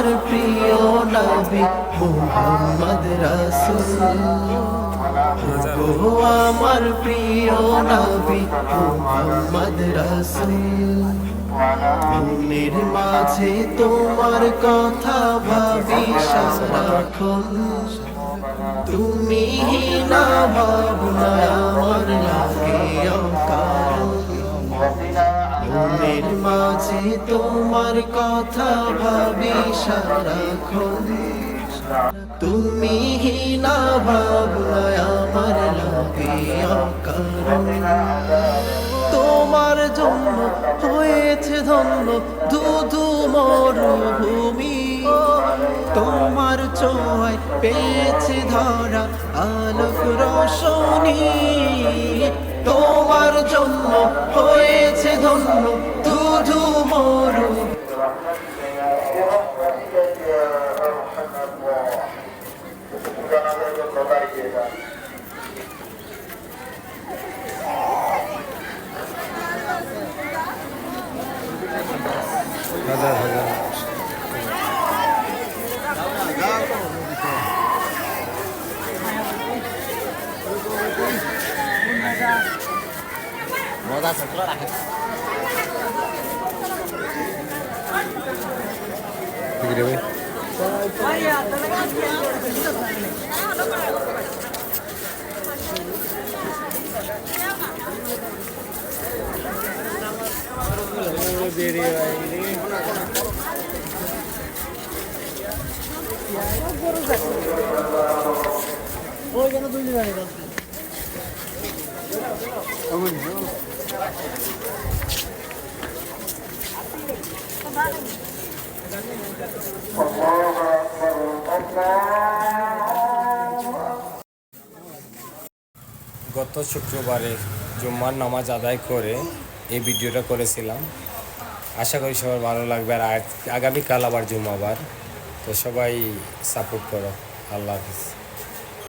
আমার প্রিয় নবী মুহাম্মদ রাসূল, গো আমার প্রিয় নবী মুহাম্মদ রাসূল। মনের মাঝে তোমার কথা ভাবি সারাক্ষণ, তুমি না ভাবনা আমার লাগে অকারণ। মনের মাঝে তোমার কথা ভাবি সারাক্ষণ, তুমি না ভাবনা আমার লাগে অকারণ। তোমার জন্য হয়েছে ধন্য ধুধু মরুভূমি, তোমার ছোঁয়ায় পেয়েছে ধরা আলোক রোশনী। তোমার জন্য হয়েছে ধন্য ধুধু মরুভূমি। হাজার হাজার মজা থাকলো রাখে ঠিক রে ভাই। গত শুক্রবারে জুম্মার নামাজ আদায় করে এই ভিডিওটা করেছিলাম। আশা করি সবার ভালো লাগবে। আর আগামীকাল আবার জুম্মাবার, তো সবাই সাপোর্ট করো। আল্লাহ হাফিজ।